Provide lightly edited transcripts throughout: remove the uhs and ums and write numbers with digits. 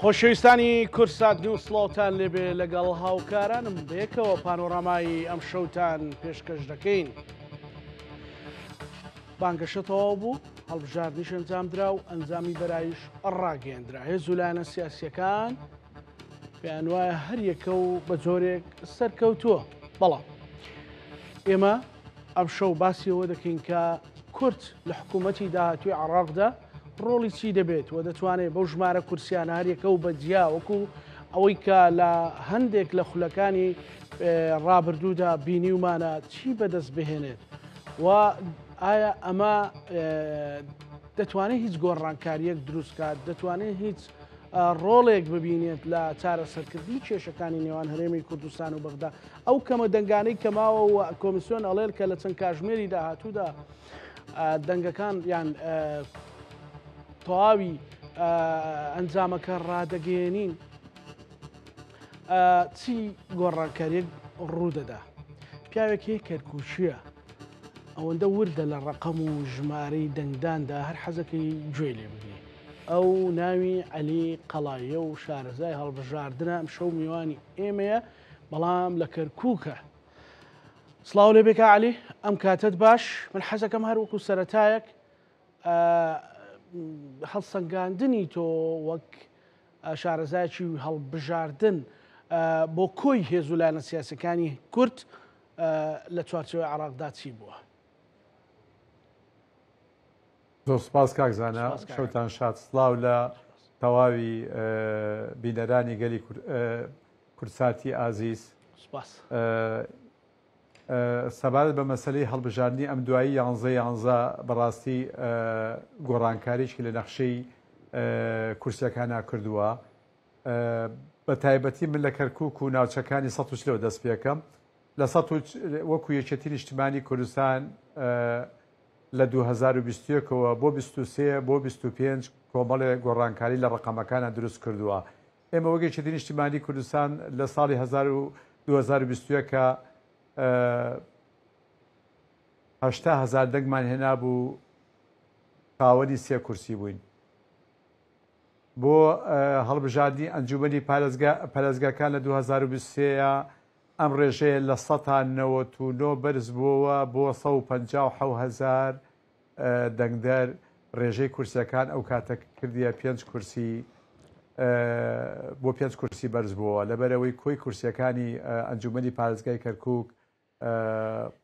خۆشەویستانی کورسات نیوسڵاوتان لێبێ لەگەڵ هاوکارانم بەیەکەوە پانۆڕامایی ئەم شەوتان پێشکەش دەکەین. بانگەشەتەوە بوو هەڵبژاردنیش ئەنجامدرا و ئەنجامی بەرایش ڕاگەیەندرا. هێز و لایەنە سیاسیەکان پێیان وایە هەر یەکە و بە جۆرێک سەرکەوتووە. بەڵام ئێمە ئەم شەو باسیەوە دەکەین کە کورد لە حکوومەتی داهاتووی عێراقدا ڕۆڵی چی دەبێت و دەتوانێت بەو ژمارە کورسیانە هەریەکە و بەجیا وەکو ئەوەی کە لە هەندێک لە خولەکانی ڕابردوودا بینیومانە چی بەدەست بهێنێت و ئایا ئەمە دەتوانێت هیچ گۆڕانکاریەک دروستکات، دەتوانێت هیچ ڕۆڵێک ببینێت لە چارەسەرکردنی کێشەکانی نێوان هەرێمی کوردستان و بەغدا. ئەو کەمە دەنگانەی کەماوە و کۆمیسیۆن ئەڵێن کە لە چەند کاژمێری داهاتوودا دەنگەکان یان تەواوی ئەنجامەکە ڕادەگەێنین چی گۆڕانکاریەک ڕوودەدا. پیاوێکی کەرکوچیە ئەوەندە وردە لە ڕقەم و ژمارەی دەنگداندا هەر حەزەکەی گوێ لێ بگرێ. ئەو ناوی عەلی قەڵاییە و شارەزای هەڵبژاردنە ئەم شەو میوانی ئێمەیە بەڵام لە کەرکووکە. سڵاو لێ بێکە عەلی، ئەم کاتت باش. من حەزەکەم هەر وەکو سەرەتایەک هەڵسەنگاندنی تۆ وەک شارەزایکی هەڵبژاردن بۆ کۆی هێز و لایەنە سیاسەکانی کورد لە چوارچێوەی عێراقدا چی بووە؟ زۆر سوپاس کاکزانە، شەوتان شاد. سڵاو لە تەواوی بینەرانی گەلی کورساتی ئازیز. سەبارەت بە مەسەلەی هەڵبژاردننی ئەم دوایی 11 بەڕاستی گۆڕانکاریشکی لە نەخشەی کورسیەکانە کردووە. بە تایبەتی من لە کەرکووک و ناوچەکانی ١ دەست پێکەم لە وەکو یەکێتی نیشتیمانی کوردستان لە 2021ەوە بۆ 23 بۆ 25 کۆمەڵێ گۆڕانکاری لە ڕقەمەکانە دروست کردووە. ئێمە وەک یەکێتی نیشتیمانی کوردستان لە ساڵی 2021 80,000 دەنگمان هێنا بوو، خاوەنی 3 کورسی بووین. بۆ هەڵبژاردننی ئەنجومەنی پارێزگاکان لە 2023 ئەم ڕێژەیە لە 99 بەرز بووەوە بۆ 157,000 دەنگدەر. ڕێژەی کورسیەکان ئەو کاتە کردیە 5 کورسی بۆ 5 کورسی بەرز بووەوە. لەبەرەوەی کۆی کورسیەکانی ئەنجومەنی پارێزگای کەرکووک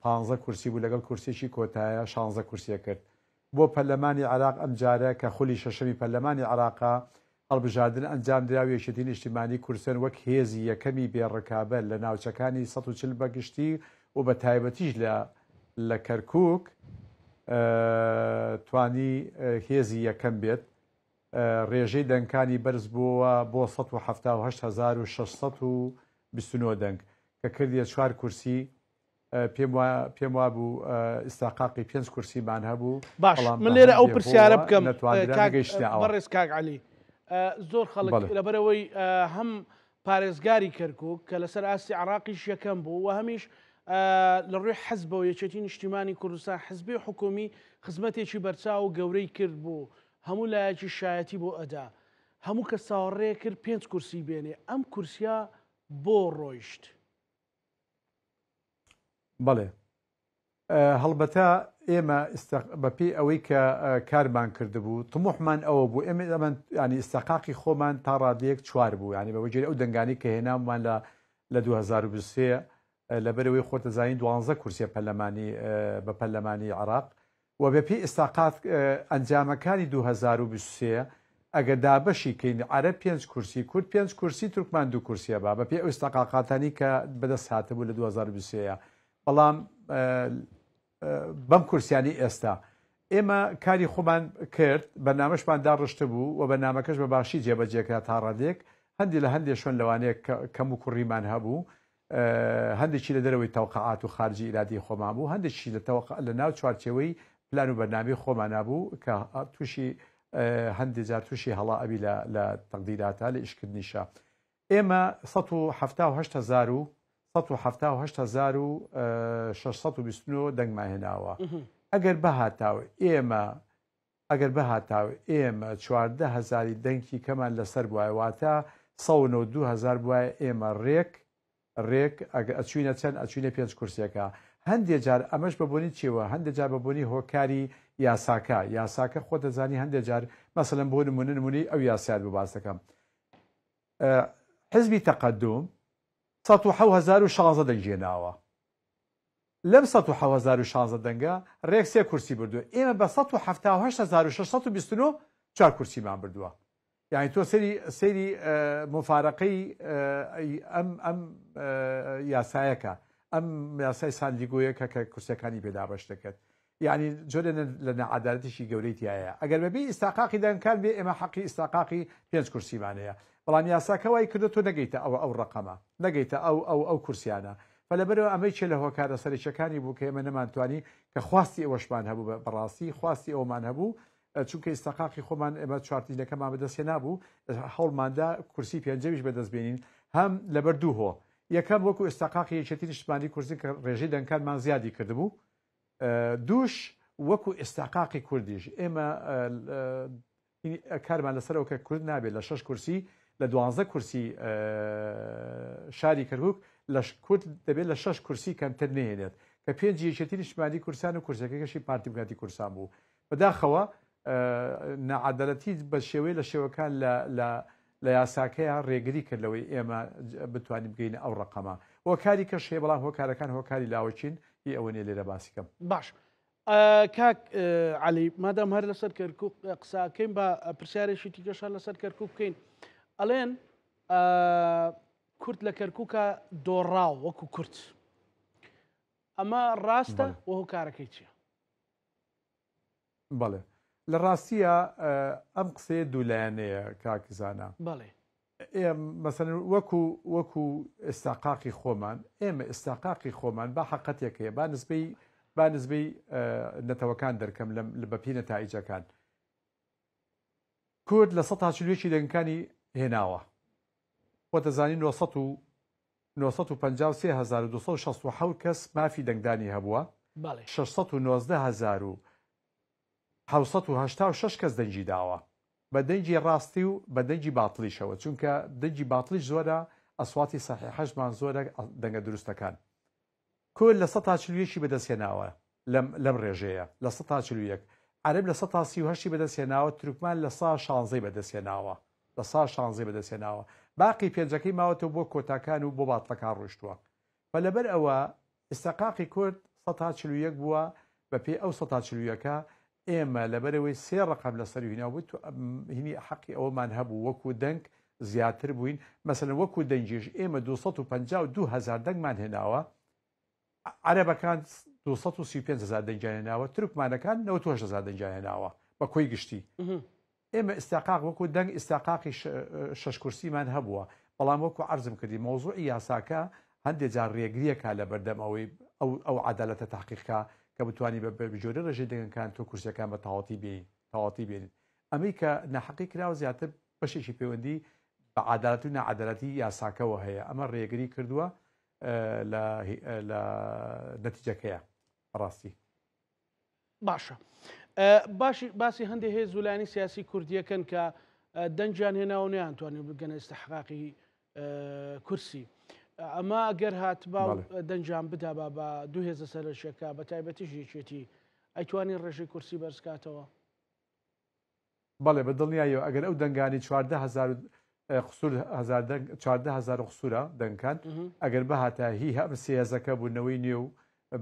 15 کورسی بوو، لەگەڵ کورسێکی کۆتایە 16 کورسیە کرد. بۆ پەرلەمانی عێراق ئەم جارە کە خولی شەشەمی پەرلەمانی عێراقا هەڵبژاردن ئەنجام درا و یەکێتی نیشتیمانی کوردستان وەک هێزی یەکەمی بێڕکابەت لە ناوچەکانی 140 بەگشتی و بە تایبەتیش لە کەرکووک توانی هێزی یەکەم بێت. ڕێژەی دەنگانی بەرز بووە بۆ 178,629 دەنگ کە کردیە 4 کورسی. پێم وا بوو ئستاقاقی 5 کورسیمان هەبوو. باش، من لێرە ئەو پرسیارە بکەم بەڕێز کاک عەلی. زۆر خەڵک لەبەرەوەی هەم پارێزگاری کەرکووک کە لەسەر ئاستی عێراقیش یەکەم بوو و هەمیش لە ڕووی حەزبەوە یەکێتی نیشتیمانی کوردستان حزبی حکومی خزمەتێکی بەرچاو و گەورەی کرد بوو، هەموو لایەکی شایەتی بۆ ئەدا، هەموو کە ساوەڕێ کرد 5 کورسی بێنێ. ئەم کورسیا بۆ ڕۆیشت؟ بەڵێ، هەڵبەتە ئێمە بەپێی ئەوەی کە کارمان کردبوو تموحمان ئەوە بوو ئێمە ینی ئستاقاقی خۆمان تا ڕادەیەک 4 بوو، ینی بەوەجێ ئەو دەنگانی کە هێنامان لە 2023 لەبەرەوەی خۆتەزانین 12 کورسیە پەرلەمانی بە پەرلەمانی عێراق و بەپێی ئستاقات ئەنجامەکانی 2023 ئەگە دابەشی کەین عەرەب 5 کورسی، کورد 5 کورسی، تورکمان 2 کورسیە با بەپێی ئەو ئستاقاقاتانی کە بەدەست هاتبوو لە 2023. بەڵام بەم کورسیانی ئێستا ئێمە کاری خۆمان کرد، بەرنامەشمان داڕشتە بوو و بەرنامەکەش بە باشی جێبەجێکرا تا ڕادێک. هەندی لە هەندێک شوێن لەوانەیە کەم و کوڕیمان هەبوو، هەندێکی لە دەرەوەی تەوقعات و خارجی ئیرادی خۆمان بوو، هەندێکی لە ناو چوارچێوەی پلان و بەرنامەی خۆمان نبوو کە تووشی هەندێک جار تووشی هەڵا ئەبی لە تەقدیراتە لە ئیشکردنیشە. ئێمە 178,629 دەنگمان هێناوە. ئەگەر بەهاتاوە ئێمە ئەگەر بەهاتاو ئێمە 14,000 دەنگی کەمان لەسەر بووە واتە 192,000 بووە ئێمە ڕێک ئەگە ئەچوینە چەند ئەچوینە 5 کورسێکە هەندێک جار ئەمەش بەبوونی چێوە هەندێک جار بەبوونی هۆکاری یاساکە خۆ دەزانی هەندێک جار مەسەلەن بۆ نمونەی ئەو یاسایت بە باس دەکەم حزبی تەقەدوم 107,016 دەنگێناوە لەم 107,016 دەنگە ڕێک 3 کورسی بردووە ئێمە بە 178,629 4 کورسیمان بردووە یعنی تۆ سەیری مفارەقەی ئەم یاسایەکە ئەم یاسای ساندیگۆیەکە کە کورسەکانی پێدا بەش دەکەێت یعنی جۆرە لە نەعادالەتیشی گەورەی تایە ئەگەر بەبێ ئیستاقاقی دەنگکان بێ ئێمە حەقی ئیستاقاقی 5 کورسیمانەیە بەڵام یاساکە وای کردو تۆ نەگەیتە ئەو ڕقەمە نەگەیتە ئەو کورسیانە فلەبەرەوە ئەمەی چێ لە هۆکارە سەرچەکانی بوو کە ئێمە نەمانتوانی کە خواستی ئەوەشمان هەبوو بەڕاستی خواستی ئەومان هەبوو چونکە ئیستاقاقی خۆمان ئێمە چوارتیلەکەمان بەدەستێ نابوو هەوڵماندا کورسی پێنجەویش بەدەستبێنین هەم لەبەر دوو هۆ یەکەم وەکو ئێستاقاقی یەکێتی نیشتمانی کورسی کە ڕێژەی دەنگکانمان زیادی کردبوو دووش وەکو ئێستاقاقی کوردیش ئێمە کارمان لەسەرەوە کە کورد نابێت لە 6 کورسی لە 12 کورسی شاری کەرکووک لە کورد دەبێت لە 6 کورسی کەمتر نهێنێت کە 5 یەکێتی نیشتمانی کورسان و کورسەکەشی پارتی بکاتی کورسان بوو بەداخەوە نەعادەلەتی بە شێوەیە لە شێوەکان لە یاساکەیە ڕێگری کرد لەوەی ئێمە بتوانین بگەینە ئەو ڕقەمە هۆکاری کەش هەیە بەڵام هۆکارەکان هۆکاری لاوەچین هی ئەوە نیە لێرە باسیکەم باش کاک علی مادام هەر لەسەر کەرکووک قساکەین بە پرسیارێکی دیکەشان لەسەر کەرکووک بکەین ئەڵێن کورد لە کەرکووکە دۆڕاو وەکو کورد ئەمە ڕاستە و هۆکارەکەی چییە؟ بەڵێ لە ڕاستیە ئەم قسەیە دوولایەنەیە کاکزانە بەڵێ مەسەن وەکو ئێستاقاقی خۆمان ئێمە ئێستاقاقی خۆمان با حەقەتێکەیە با نسبەی نەتەوەکان دەرکەم بەپی نەتائیجەکان کورد لە 140 دەنگەکانی هێناوە خۆ دەزانی 953,267 کەس مافی دەنگدانی هەبووە 619,786 کەس دەنگی داوە بە دەنگی ڕاستی و بە دەنگی باتڵیشەوە چونکە دەنگی باتڵیش زۆرە ئەسواتی سەحیحەشمان زۆرە دەنگە دروستەکان کورد لە 140 بەدەستهێناوە لەم ڕێژەیە لە 141 عەرب لە 138 بەدەستهێناوە تورکمان لە 116 بەدەستهێناوە لە 116 بەدەستهێناوە باقی پێنجەکەی ماوەتەوە بۆ کۆتاکان و بۆ باتڵەکان ڕۆیشتووە بەلەبەر ئەوە ئێستاقاقی کورد 141 بووە بە پێی ئەو 141کە ئێمە لەبەرەوەی 3 ڕقم لەسەر هیناو بوو هینی حەقی ئەوەمان هەبوو وەکو دەنگ زیاتر بووین مەسەلەن وەکو دەنگیش ئێمە 252,000 دەنگمان هێناوە عەرەبەکان 235,000 دەنگیان هێناوە تورکمانەکان 98,000 دەنگیان هێناوە بە کۆی گشتی ئێمە ئێستاقاق وەکو دەنگ ئێستاقاقی 6 کورسیمان هەبووە بەڵام وەکو عەرزم کردی مۆزوعی یاساکە هەندێک جار ڕێگریەکە لە بەردەم ئەو عەدالەتە تەحقیقکە کە بتوانانی بە جۆرە ڕێژەی دەنگەکان تۆ کورسەکان بە تەواوەتی بێنین ئەمەی کە نەحەقی کراوە زیاتر بەشێکی پەیوەندی بە عەدالەت و نەعەدالەتی یاساکەوە هەیە ئەمە ڕێگری کردووە لە نەتیجەکەیە ڕاستی باشە باسی هەندێک هەیە زولانی سیاسی کوردیەکەن کە دەنجیان هێناوە نەیانتوانێت بگەنە ئێستحقاقی کورسی ئەمە ئەگەر هاتبا دەنجام بدا بە دوو هێزە سەرشەکە بە تایبەتیش یەکێتی ئەیتوانی ڕێژەی کورسی بەرزکاتەوە بەڵێ بە دڵنیایەوە ئەگەر ئەو دەنگانی 14,000 قسوورە دەنگکان ئەگەر بەهاتە هی هەم سێزەکە بوونەوەی نێ و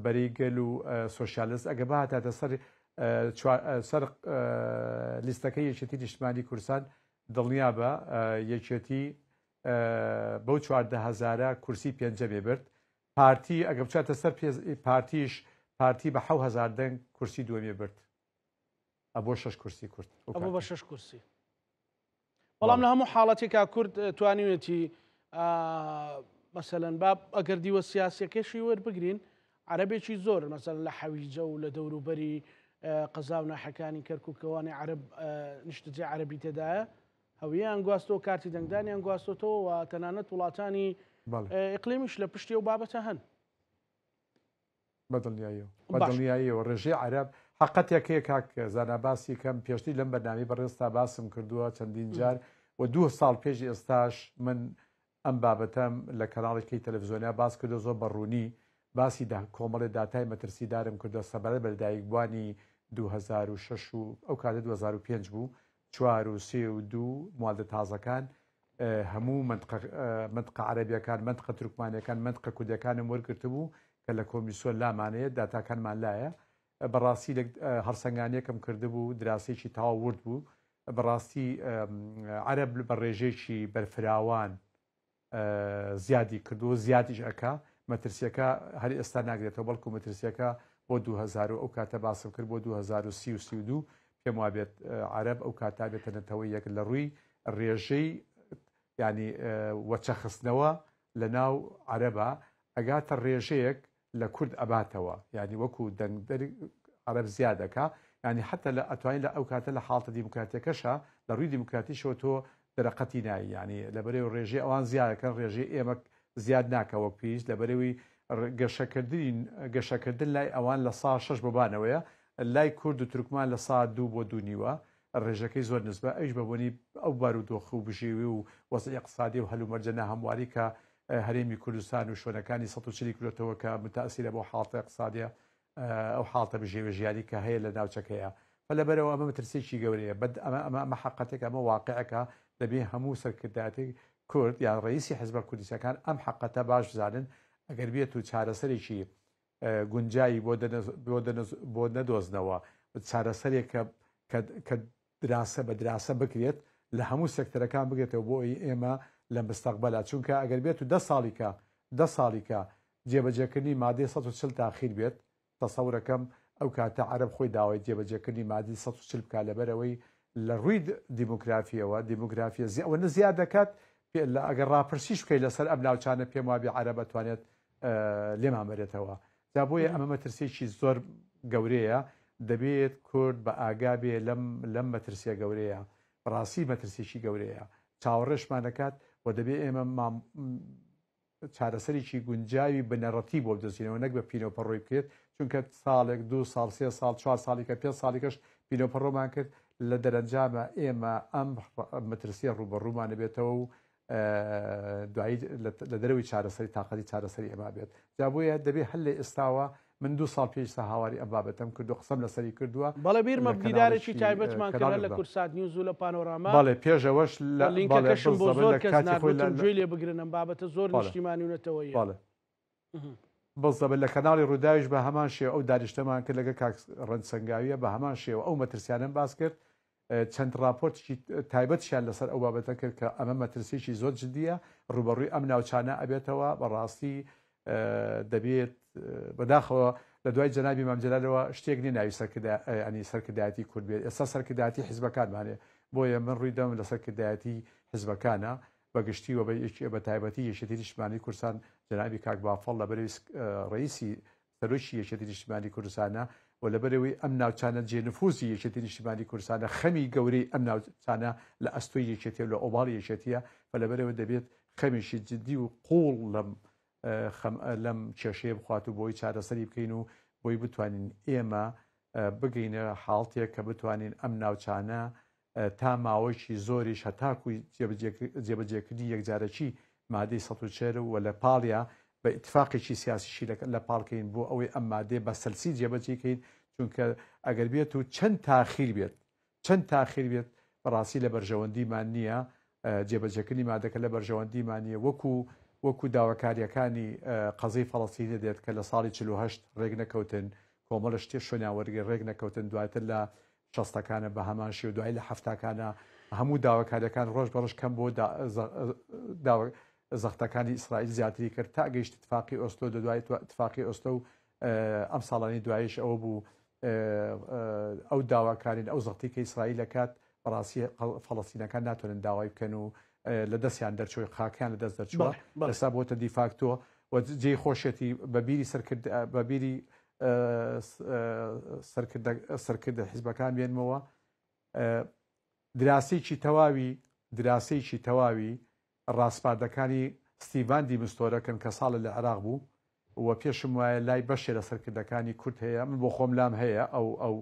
بەریگەل و سۆشیالست ئەگە بەهاتاتە سەر لیستەکەی یەکێتی نیشتمانی کوردستان دڵنیا بە یەکێتی بەو 14,000 کورسی پێنجەمێ برد پارتی ئەگە بچاتە سەر پارتی بە 7,000 دەنگ کورسی دووەمێ برد ئەبۆ 6 کورسی کورد ئەبۆ بە 6 کورسی بەڵام لە هەموو حاڵەتێکا کورد توانیوێتی مەسەلەن با ئەگەر دیوە سیاسەکەشی وەربگرین عەرەبێکی زۆر مەسەلەن لە حەویجە و لە دەوروبەری قەزا و ناحەکانی کەرکووکەوانی عەرب نیشتەجێ عەرەبی تێدایە هەویان گواستەوە کارتی دەنگدانیان گواستۆتەوە و تەنانەت وڵاتانی ئیقلیمیش لە پشتی و بابەتە هەن بەدڵنیاییەوە ڕێژەی عەرب حقەتێکەیە کاک زاناباسی کەم پێشتی لەم بەرنامی بەڕێستا باسم کردووە چەندین جار و 2 ساڵ پێش ئێستاش من ئەم بابەتەم لە کەناڵێکی تەلەڤیزیۆنیا باس کردو زۆر بەڕوونی باسی کۆمەڵی داتای مەترسیدارم کردو سەبارەت بە لەدایکبوانی 2006 و ئەو کاتە 2005 بوو 4 و 3 و 2 مواڵدە تازەکان هەموو منطقە عەرەبیەکان منطقە تورکمانیەکان منطقە کوردیەکانم وەرگرتبوو کە لە کۆمیسیۆن لامانەیە داتاکانمان لایە بەڕاستی هەرسەنگانیەکم کردبوو دراسێکی تەواو ورد بوو بەڕاستی عەرەب بە ڕێژێکی بەرفراوان زیادی کردو زیادیش ئەکا مەترسیەکە هەر ئێستا ناگرێتەوە بەڵکو مەترسیەکە بۆ 2000 ئەو کاتە باسم کرد بۆ 2030 و 32 پێم وابێت عەرەب ئەو کاتا بێتەنەتەوەی یەک لە ڕووی ڕێژەی ینی وەچەخستنەوە لە ناو عەرەبە ئەگاتە ڕێژەیەک لە کورد ئەباتەوە ینی وەکو دەنگدەری عەرەب زیادەکە ینی حتا لە ئەتوانین لە ئەو کاتە لە حاڵتە دیموکراتیەکەشە لە ڕووی دیموکراتیشەوە تۆ دەرەقەتی نایی ینی لەبەرەوەی ڕێژەی ئەوان زیادەکەن ڕێژەی ئێمە زیاد ناکە وەک پێویست لەبەرەوەی گەشەکردن لای ئەوان لە سا 6 ببانەوەیە لای کورد و تورکمان لە سا 2 بۆ 2 نیوە ڕێژەکەی زۆر نسبە ئەوش بەبوونی ئەو بارودۆخ و بژێوی و وەزعی اقتصادی و هەلومەرجە هەمواری کە هەرێمی کوردستان و شوێنەکانی 140 کورتەوە کە متەئسیرە بۆ حاڵتە اقتصادیە ئەو حاڵتە بژێوە ژیانی کە هەیە لە ناوچەکەیە لەبەرەوە ئەمە مەترسێکی گەورەیە ئەمە حقەتێک ئەمە واقعەکە دەبێ هەموو سەرکردایەتی کورد یان ڕئیسی حیزبە کوردستانەکان ئەم حقەتە باش بزانن ئەگەر بێت و چارەسەرێکی گونجایی بۆ نەدۆزنەوە چارەسەرێک کە دراسە بە دراسە بکرێت لە هەموو سێکتەرەکان بگرێتەوە بۆ ئێمە لە مستەقبەلا چونکە ئەگەر بێت و 10 ساڵیکە جێبەجێکردنی مادەی 140 تاخیر بێت تەسەورەکەم ئەو کاتە عەرەب خۆی داوای جێبەجێکردنی مادەی 140 بکات لەبەرەوەی لە ڕووی دیموگرافیەوە دیموگرافیە ئەوە زیاد دەکات ئەگەر ڕاپرسیش بکەیت لەسەر ئەم ناوچانە پێم وابێ عەرەب بتوانێت لێمان بێتەوە جا بۆیە ئەمە مەترسێکی زۆر گەورەیە دەبێت کورد بە ئاگا بێ لەم مەترسیە گەورەیە ڕاستی مەترسێکی گەورەیە چاوەڕێشمان دەکات و دەبێ ئێمە چارەسەرێکی گونجاوی بنەڕەتی بۆ بدۆزینەوە نەک بە پینۆپەڕۆی بکرێت چونکە ساڵێک 2 ساڵ 3 ساڵ 4 ساڵێکە 5 ساڵێکەش پینۆپەڕۆمان کرد لە دەرەنجامە ئێمە ئەم مەترسیە ڕوبەڕوومانە بێتەوە و دوایی لە دەرەوەی چارەسەری تاقەتی چارەسەری ئێمە بێت جا بۆیە دەبێت هەر لە ئێستاوە من 2 ساڵ پێشتا هاواری ئەم بابەتەم کردو قسەم لەسەری کردووە بەڵێ بیرمە دیدارێکی تایبەتمان کرد لە کورسات نیوز و لە پانۆراما بەڵێ پێشەوەش لینکەکەشم بۆ زۆر کەس ناگوتم گوێی لێ بگرن ئەم بابەتە زۆر نیشتیمانی و نەتەوەیە بەڵێ بەڵزەبە لە کەناڵی ڕووداویش بە هەمان شێوە ئەو دانیشتەمان کرد لەگە کاک ڕەنسەنگاویە بە هەمان شێوە ئەو مەترسیانم باس کرد چەند راپۆرتێکی تایبەتیان لەسەر ئەو بابەتە کرد کە ئەمە مەترسێکی زۆر جدیە ڕوبەڕووی ئەم ناوچانە ئەبێتەوە بەڕاستی دەبێت بەداخەوە لە دوای جەنابی مامجلالەوە شتێک نی ناوی ئەنی سەرکردایەتی کورد بێت ئێستا سەرکردایەتی حیزبەکانمانێ بۆیە من ڕووی دەم لە سەرکردایەتی حیزبەکانە بەگشتیوە بە تایبەتی یەکێتی نیشتیمانی کوردستان جەنابی کاک بافەڵ لەبەرەوەی ڕئیسی سەرۆکی یەکێتی نیشتیمانی کوردستانە و لەبەرەوەی ئەم ناوچانە جێنفوزی یەکێتی نیشتیمانی کوردستانە خەمی گەورەی ئەم ناوچانە لە ئەستۆی یەکێتیە لە ئۆباڵی یەکێتیە لەبەرەوە دەبێت خەمیشی جدی و قوڵ لەم کێشەیە بخوات و بۆی چارەسەری بکەین و بۆی بتوانین ئێمە بگەینە حاڵتێک کە بتوانین ئەم ناوچانە تا ماوەیەکی زۆریش هەتاکوی جێبەجێکردنی یەکجارەکی مادەی 140 و لە پاڵیا بە ئیتفاقێکی سیاسیشی لە پاڵکەین بۆ ئەوەی ئەم مادەی بە سەلسی جێبەجێکەین چونکە ئەگەر بێت و چەند تاخیر بێت بەڕاستی لە بەرژەوەندیمان نییە جێبەجێکردنی مادەکە لە بەرژەوەندیمان نییە وەکو داواکاریەکانی قەزەی فەڵەستینی دێت کە لە ساڵی 48 ڕێک نەکەوتن کۆمەڵە شتێ شوێنیان وەرگێ ڕێک نەکەوتن دواتر لە 60ەکانە بە هەمان شێو دوای لە هەفتاکانە هەموو داواکاریەکان ڕۆژ بەڕۆژ کەم بۆ زەختەکانی ئیسرائیل زیاتری کرد تا گەیشت اتفاقی ئۆسلۆ دوای اتفاقی ئۆسلۆ و ئەم ساڵانی دوایش ئەوە بوو ئەو داواکارین ئەو زەختی کە ئیسرائیل دەکات بەڕاستی فەڵەستینەکان ناتوانن داوای بکەن و لە دەستیان دەرچۆی خاکیان لە دەست دەرچووە ئێستا بۆتە دیفاکتۆ و جێی خۆشێتی بەبیری سەرکردە حیزبەکان بێنمەوە دراسەیەکی تەواوی ڕاستپاردەکانی ستیڤان دیمستۆرەکەن کە ساڵە لە عێراق بوو و پێشم وایە لای بەشێ لە سەرکردەکانی کورد هەیە من بۆ خۆم لام هەیە ئەو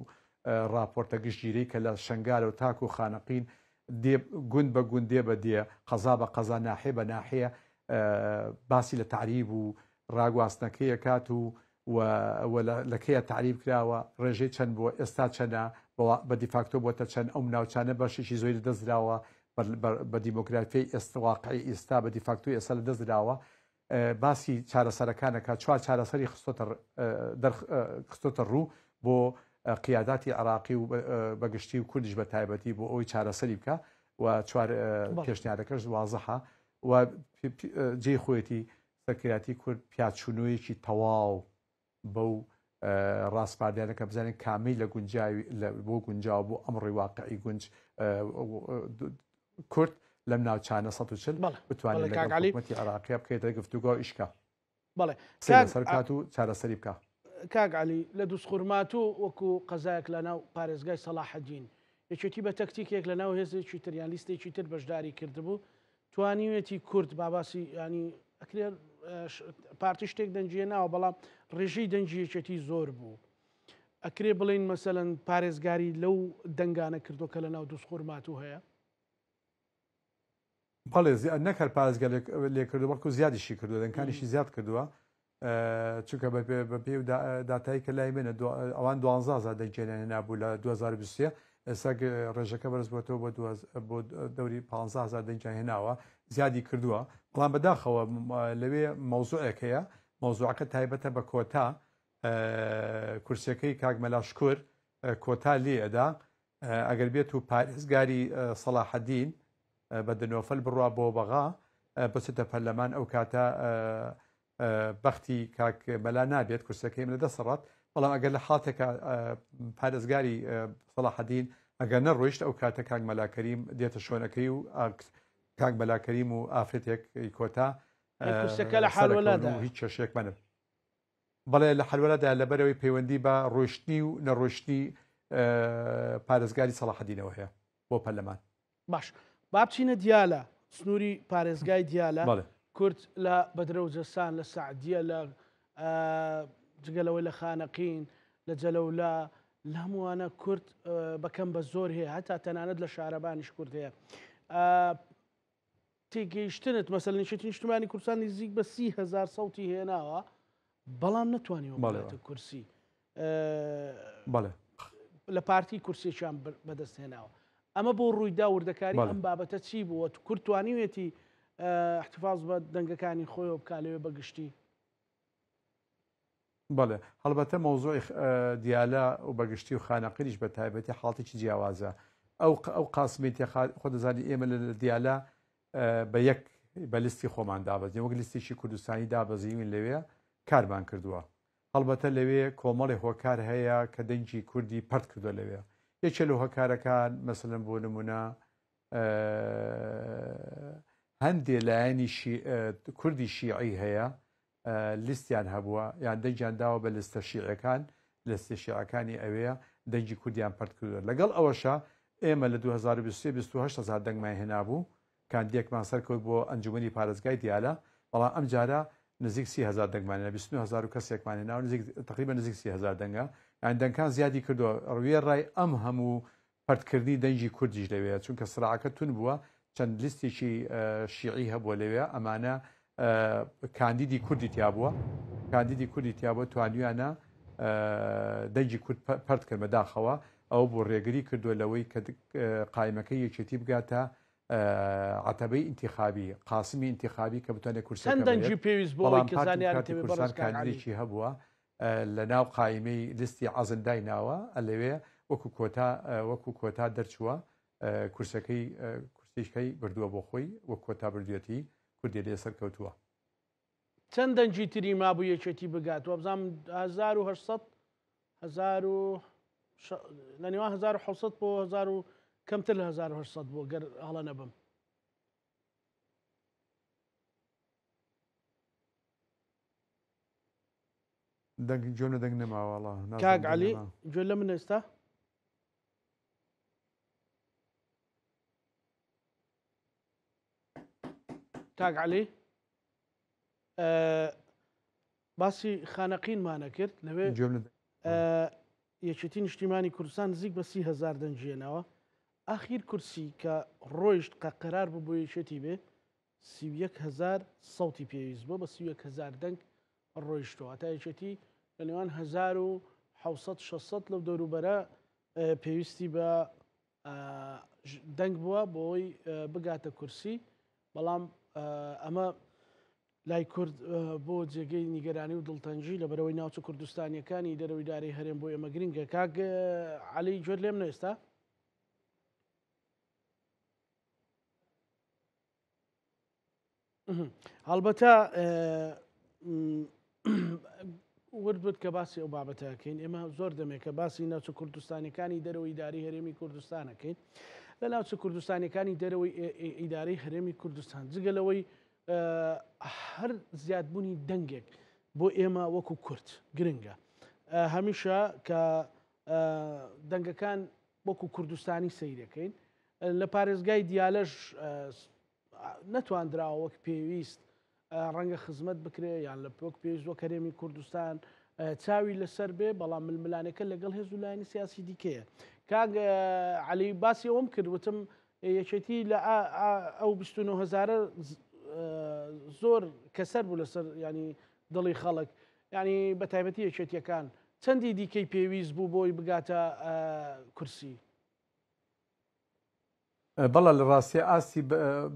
راپۆرتە گشتگیری کە لە شنگارە و تاک و خانەقین گوند بە گوند دێ بە دێ قەزا بە قەزا ناحێ بە ناحەیە باسی لە تعریب و ڕاگواستنەکەیە کات و لەکەیە تعریب کراوە ڕێژەی چەند بووە ئێستا چەنە بە دیفاکتۆ بۆتە چەند ئەو ناوچانە بەشێکی زۆری دەستراوە بە دیموکرافیای ئێستواقعی ئێستا بە دیفاکتۆی ئێستا لە دەستراوە باسی چارەسەرەکانەکە چوار چارەسەری خستۆتە ڕوو بۆ قیاداتی عراقی و بەگشتی و کوردیش بە تایبەتی بۆ ئەوی چارەسەری بکە و چوار پێشنیارەکەش وازەحە و جێی خۆیەتی سەرکرداتی کورد پیاچوونەوەیەکی تەواو بەو ڕاستپاردیانەکە بزانین کامی لە گونجاوی بۆ گونجاو بۆ ئەمڕی واقعی گونج کورد لەم ناوچانە 140 بتوانێت لەگەڵ حکومەتی عراقیە بکەیتە گفتوگۆ ئیشکە سەرکات و چارەسەری بکە. کاک عەلی لە دووسخورمات و وەکو قەزایەک لە ناو پارێزگای سەلاحەدین یەکێتی بە تەکتیکێک لە ناو هێزێکی تر یان لیستێکی تر بەشداری کردبوو توانیوێتی کورد باباسی ینی ئەکرێ پارتی شتێک دەنجیە ناوە بەڵام ڕێژەی دەنجیەکێتی زۆر بوو ئەکرێ بڵین مەسەلەن پارێزگاری لەو دەنگانە کردو کە لە ناو دووسخورمات و هەیە بەڵێ نەکرد پارێزگا لێ کردو بەڵکو زیادیشی کردو دەنگانیشی زیاد کردووە چونکە بە پێ داتایی کە لای منە ئەوان 12 دەنگێنە نابوو لە 2023 ئێستا ڕێژەکە بەرز بۆتەوە بۆ دەوری 15 دەنگیان هێناوە زیادی کردووە بەڵام بەداخەوە لەوێ مەوزوعێک هەیە مەوزوعەکە تایبەتە بە کۆتا کورسەکەی کاک مەلاشکور کۆتا لێ ئەدا ئەگەر بێت و پارێزگاری سەلاحەدین بە دنۆفەل بڕوا بۆ بەغا بچێتە پەرلەمان ئەو کاتە بەختی کاک مەلا نابێت کورسەکەی لە دەسەڕات بەڵام ئەگەر لە حاتێکە پارێزگاری سەلاحەدین ئەگەر نەڕۆیشت ئەو کاتە کاک مەلاکەریم دێتە شوێنەکەی و کاک مەلاکەریم و ئافرەتێک کۆتا کورسەکە لە حالوەلادا هیچ کێشێک منە بەڵێ لە حلوەلادا لەبەرەوەی پەیوەندی بە ڕۆشتنی و نەڕۆشتنی پارێزگاری سەلاحەدینەوە هەیە بۆ پەرلەمان باش بابچینە دیالە سنووری پارێزگای دیالە کورد لە بەدرەوجەسان لە سعدیە لە جگەلەوەی لە خانەقین لە جەلەولا لە هەمووانە کورد بەکەم بە زۆر هەیە هەتا تەنانەت لە شارەبانیش کورد هەیە تێگەیشتنت مەسەلەن نیشتنی نیشتمانی کوردستان نزیک بە 30,000 سەوتی هێناوە بەڵام نەتوانیوە بڵێتە کورسی لە پارتی کورسێکیان بەدەست هێناوە ئەمە بۆ ڕوویدا وردەکاری ئەم بابەتە چی بووە کورد توانیوێتی احتفاظ بە دەنگەکانی خۆیەوە بکالەوێ بەگشتی بەڵێ هەڵبەتە مەوزوعی دیالە و بەگشتی و خانەقیریش بە تایبەتی حاڵتێکی جیاوازە ئەو قاسمێتی خۆ دەزانی ئێمە لە دیالە بە یەک بە لیستی خۆمان دابەزین وەک لیستێکی کوردستانی دابەزیون لەوێ کارمان کردووە هەڵبەتە لەوێ کۆمەڵی هۆکار هەیە کە دەنگی کوردی پەرت کردو لەوێ یەکێ لە هۆکارەکان مەسەلەن بۆ نمونە هەندێ لایەنی کوردی شیعی هەیە لیستیان هەبووە یان دەنگیان داوە بە لستە شیعەکان لستە شیعەکانی ئەوەیە دەنگی کوردیان پەرت کردووە لەگەڵ ئەوەشە ئێمە لە 2023 دەنگمان هێنابوو کاندیەکمان سەرکەوت بۆ ئەنجومەنی پارێزگای دیالە بەڵام ئەم جارە نزیک 30,000 دەنگمانە 29,000 کەسێکمان هێناوە تقریبا نزیک 30,000 دەنگە یان دەنگان زیادی کردووە ڕوێ ڕای ئەم هەموو پەرتکردنی دەنگی کوردیش لەوەیە چونکە سراعەکە تون بووە چەند لیستێکی شیعی هەبووە لەوێ ئەمانە کاندیدی کوردی تیابووە کاندیدی کوردی تیابووە توانیویانە دەنگی کورد پەرت کرد بەداخەوە ئەو بۆ ڕێگری کردووە لەوەی کە قایمەکەی یەکێتی بگاتە عتبەی انتخابی قاسمی انتخابی کە بتوانێت کورسەکە پێویست بۆ کوردستان کاندیدێکی هەبووە لە ناو قایمەی لیستی عەزندای ناوە لەوێ وەکو کۆتا دەرچووە کورسەکەی بردووە بۆ خۆی وەک کۆتا بردوێتی کوردی لێ سەرکەوتووە چەند دەنگی تری مابوو یەکێتی بگاتوە بزانم 1970 لەنێوان 1970 بۆ 1000 کەمتر لە 1970 بۆ گەر هەڵە نەبم جۆنە دەنگ نەماوەڵە کاک عەلی گوێ لە من ئێستا کاک عەلی باسی خانەقینمانە کرد لەوێ یەکێتی نیشتیمانی کوردستان نزیک بە 30,000 دەنجێنەوە ئاخیر کورسی کە ڕۆیشت قەرار بوو بۆ یەکێتی بێ 31,000 سەوتی پێویست بۆ بە 31,000 دەنگ ڕۆیشتەوە تا یەکێتی لە نێوان 1600 لەو دەوروبەرە پێویستی بە دەنگ بووە بۆی بگاتە کورسی بەڵام ئەمە لای کورد بۆ جێگەی نیگەرانی و دڵتەنجی لە بەرەوەی ناوچە کوردستانیەکانی دەرەوەی دارەی هەرێم بۆ ئێمە گرنگە کاک عەلی گوێت لێم نەئێستا هەڵبەتە وردبت کە باسی ئەو بابەتەکەین ئێمە زۆر دەمێک کە باسی ناوچە کوردستانیەکانی دەرەوەی ئیداری هەرێمی کوردستانەکەین لە ناوچە کوردستانیەکانی دەرەوەی ئیدارەی هەرێمی کوردستان جگەلەوەی هەر زیادبوونی دەنگێک بۆ ئێمە وەکو کورد گرنگە هەمیشە کە دەنگەکان وەکو کوردستانی سەیرەکەین لە پارێزگای دیالەش نەتواندراوە وەک پێویست ڕەنگە خزمەت بکرێ یان لە وەک پێویست وەک هەرێمی کوردستان چاوی لەسەر بێ بەڵام ململانەکە لەگەڵ هێز و لایەنی سیاسی دیکەیە کاک عەلی باسی ئەوم کرد وتم یەکێتی لە ئەو 29,000 زۆر کەسەر بوو لەسەر ینی دڵی خەڵک ینی بە تایبەتی یەکێتیەکان چەندی دیکەی پێویست بوو بۆی بگاتە کورسی بەڵە لە ڕاستی ئاستی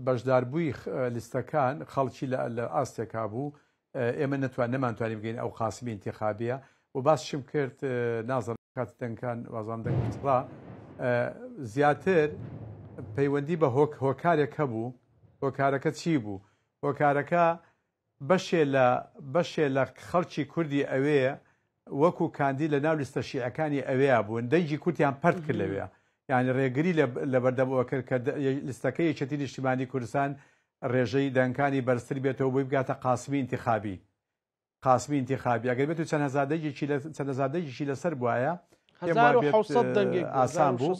بەشداربووی لیستەکان خەڵکی لە ئاستێکا بوو ئێمە نەمانتوانین بگەین ئەو قاسمی انتخابیە و باسشم کرد نازڵ کات دەنگەکان وازان دەنگڕا زیاتر پەیوەندی بە هۆکارێک هەبوو هۆکارەکە چی بوو هۆکارەکە بەشێ لە خەڵکی کوردی ئەوەیە وەکو کاندی لە ناو لیستە شیعەکانی ئەوەیە بوون دەنگی کورتیان پەرت کرد لەوەیە یعنی ڕێگری لە بەردەمەوە کرد کە لیستەکەی یەکێتی نیشتیمانی کوردستان ڕێژەی دەنگەکانی بەرزتر بێتەوە بۆی بگاتە قاسمی انتخابی ئەگەر بێت و چەند هەزاردەیەکی لەسەر بواە 1600 دەنگێک ئاسان بوو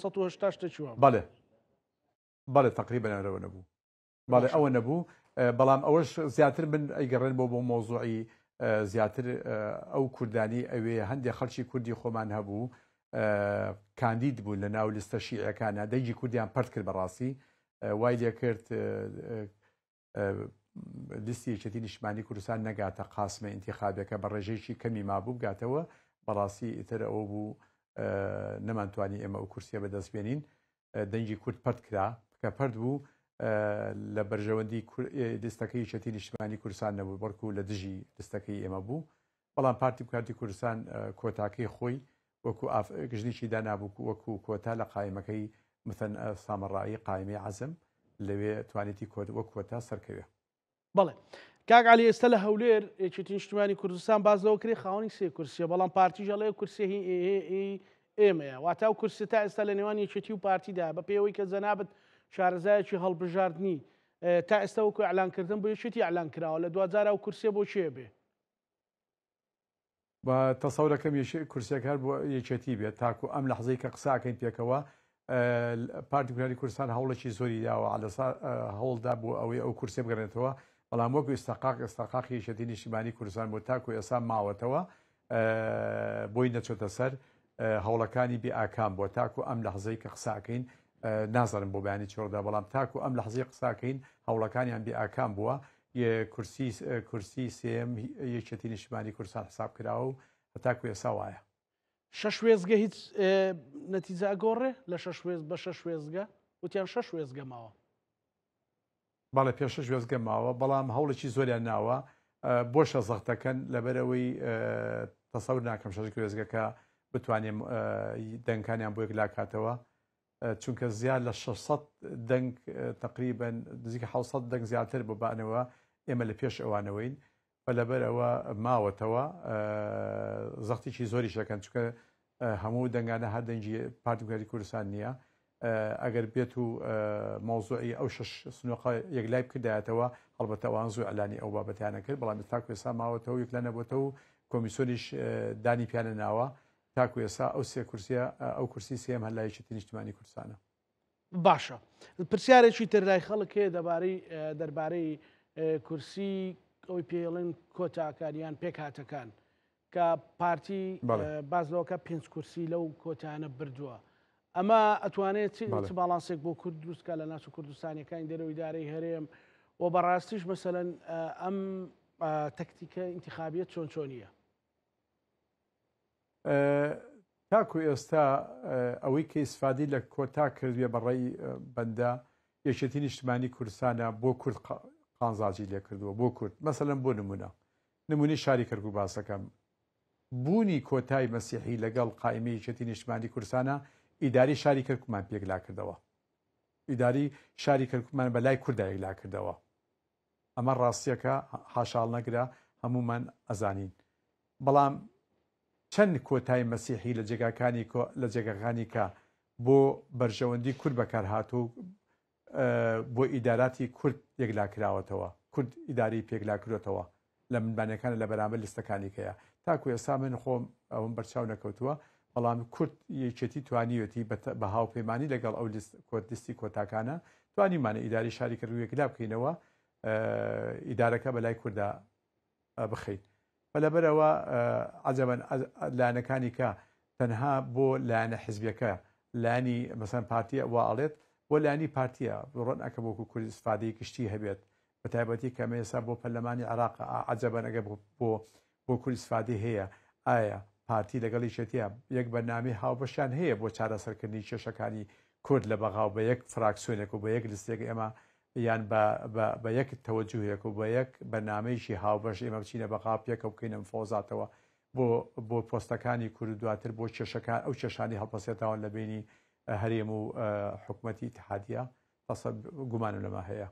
بەڵێ تقریبا ئەوە نەبوو بەڵێ ئەوە نەبوو بەڵام ئەوەش زیاتر من ئەیگەڕێن بۆ مۆزوعی زیاتر ئەو کوردانی ئەوێ هەندێک خەڵکی کوردی خۆمان هەبوو کاندید بوون لە ناو لیستە شیعەکانە دەنگی کوردیان پەرت کرد بەڕاستی وای لێ کرد لیستی یەکێتی نیشتیمانی کوردستان نەگاتە قاسمە ئینتیخابیەکە بە ڕێژەیەکی کەمی مابوو بگاتەوە بەڕاستی ئیتر ئەوە بوو نەمانتوانی ئێمە ئەو کورسیە بەدەستبێنین دەنگی کورد پەرت کرا کە پەرت بوو لە بەرژەوەندی لیستەکەی یەکێتی نیشتیمانی کوردستان نەبوو بەڵکو لە دژی لیستەکەی ئێمە بوو بەڵام پارتی بکارتی کوردستان کۆتاکەی خۆی وەکو گژنیی دانابوو وەکو کۆتا لە قایمەکەی مثەن سامەڕایی قایمەی عەزم لەوێ توانێتی وەک کۆتا سەرکەوێ بەڵێ کاک عەلی ئێستا لە هەولێر یەکێتی نیشتیمانی کوردستان باز لەوە کرێ خاوەنی سێ کورسیە بەڵام پارتیژە لێ کورسی ئێمەیە واتە و کورسی تا ئێستا لە نێوان یەکێتی و پارتیدا بە پێوەی کە جەنابەت شارەزایەکی هەڵبژاردننی تا ئێستا وەکو ئەعلانکردن بۆ یەکێتی ئەعلان کراوە لە دوجار ئەو کورسیە بۆ چێ بێ بە تەسەورەکەم کورسیەکار بۆ یەکێتی بێت تاکو ئەم لەحزەی کە قساکەین پێکەوە پارتی کوردی کوردستان هەوڵێکی زۆری داوە هەوڵدا بۆ ئەوەی ئەو کورسێ بگەڕێتەوە بەڵام وەکو ئێستاقاقی یەکێتی نیشتیمانی کوردستان بۆ تاکو ئێستا ماوەتەوە بۆی نەچۆتە سەر هەوڵەکانی بێئاکام بۆ تاکو ئەم لەحزەی کە قساکەین نازانم بۆ بەیانی چۆردا بەڵام تاکو ئەم لەحزەی قساکەین هەوڵەکانیان بێئاکام بووە کورسی سێم یەکێتی نیشتیمانی کوردستان حساب کراوە و هەتاکو ئێستا وایە 6 وێزگە هیچ نەتیجە ئەگۆڕێ لە 6 وێزگە وتیان 6 وێزگە ماوە بەڵێ پێش 6 وێزگە ماوە بەڵام هەوڵێکی زۆریان ناوە بۆشە زەختەکەن لەبەرەوەی تەسەور ناکەم 6 وێزگەکە بتوانێم دەنگەکانیان بۆ یەکلاکاتەوە چونکە زیاد لە 600 دەنگ تقریبا نزیکە 700 دەنگ زیاتر ببانەوە ئێمە لە پێش ئەوانەوەین بە لەبەرەوە ماوەتەوە زەختێکی زۆری شەکەن چونکە هەموو دەنگانە هەر دەنگی پارتی کوردی کوردستان نییە ئەگەر بێت و مۆزوعی ئەو 6 سنووقە یەکلای بکردایەتەوە هەڵبەتە ئەوان زوو ئەلانی ئەو بابەتیانە کرد بەڵام تاکو ئێستا ماوەتەوە یەکلا نەبووەتەوە و کۆمیسیۆنیش دانی پیانە ناوە تاکو ئێستا ئەو سێ کورسیە ئەو کورسی سێم هەر لای یەکێتی نیشتیمانی کوردستانە باشە پرسیارێکی تر لای خەڵک هەیە دەربارەی کورسی ئەوی پێڵێن کۆتاکانیان پێکهاتەکان کە پارتی بازلەوەکە 5 کورسی لەو کۆتانە بردووە. ئەمە ئەتوانێت چ باڵانسێک بۆ کورد دروستکە لە ناو کوردستانیەکانی دەرەوەی دارەی هەرێم و بەڕاستیش مەسەلەن ئەم تەکتیکە ئینتیخابیەت چۆن چۆنیە؟ تاکو ئێستا ئەوەی کە ئیسفادی لە کۆتا کردوێ بەڕێی بەندە یەکێتی نیشتمانی کوردستانە بۆ کورد قانزاجی لێ کردووە بۆ کورد مەسەلەن بۆ نمونەی شاری کەرگوو باسەکەم بوونی کۆتای مەسیحی لەگەڵ قائیمەی یەکێتی نیشتمانی کوردستانە ئیداری شاری کەرکوومان پێکلا کردەوە ئیداری شاری کەرکوومان بەلای کووردا یەکلا کردەوە ئەمە ڕاستیەکە حاشاڵ نەگرا هەمومان ئەزانین بەڵام چەند کۆتای مەسیحی لە جێگەکانی کە بۆ بەرژەوەندی کورد بەکار هاتوو بۆ ئیداراتی کورد یەکلا کراوەتەوە کورد ئیداری پێکلا کردوێتەوە لە منبانەکانە لە بەرامبەر لیستەکانی کەیە تاکو ئێستا من خۆم ئەوم بەرچاو نەکەوتووە بەڵام کورد یەکێتی توانیوەتی بە هاوپەیمانی لەگەڵ ئەو لیستی کۆتاکانە توانیمانە ئیداری شاری کردو یەکلا بکەینەوە ئیدارەکە بەلای کووردا بخەیت بەلەبەرەوە عەجەبەن لایەنەکانی کە تەنها بۆ لایەنە حیزبیەکە لایەنی مەسەن پارتیە وا ئەڵێت بۆ لایەنی پارتیە ڕۆن ئەکە بۆکو کوردی ئیسفادەی گشتی هەبێت بە تایبەتی کە ئێستا بۆ پەرلەمانی عێراق عەجەبەن ئەگە بۆ کورد ئیسفادی هەیە ئایا پارتی لەگەڵ یەکێتیە یەک بەرنامەی هاوبەشیان هەیە بۆ چارەسەرکردنی کێشەکانی کورد لە بەغاو بە یەک فراکسیۆنێک و بە یەک لیستێک ئێمە یان بە یەک تەوەجوهێک و بە یەک بەرنامەیەکی هاوبەش ئێمە بچینە بەغاو پێکە بکەینە مفۆزاتەوە بۆ پۆستەکانی کورد دواتر بۆ کێشەکان ئەو کێشانی هەڵپەسێتەوە لە بینی هەرێم و حکوومەتی اتحادیە گومانم لەمە هەیە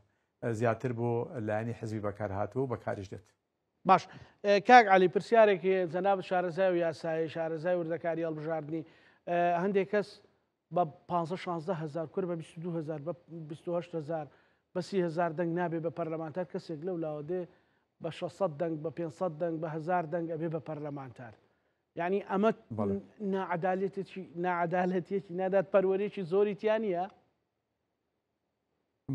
زیاتر بۆ لایەنی حزبی بەکار هاتوو بەکاریش دێت. باش کاک عەلی پرسیارێکی جەناب شارەزای و یاسایی شارەزای وردەکاری هەڵبژاردننی هەندێک کەس بە 15-16 هزار کورد بە 22 هزار بە 28 هزار بە 30 هزار دەنگ نابێ بە پەرلەمانتار کەسێک لەو لاوە دێ بە 600 دەنگ بە 500 دەنگ بە 1000 دەنگ ئەبێ بە پەرلەمانتار یعنی ئەمە نەعەدالەتێکی نادات پەروەرێکی زۆری تیانە؟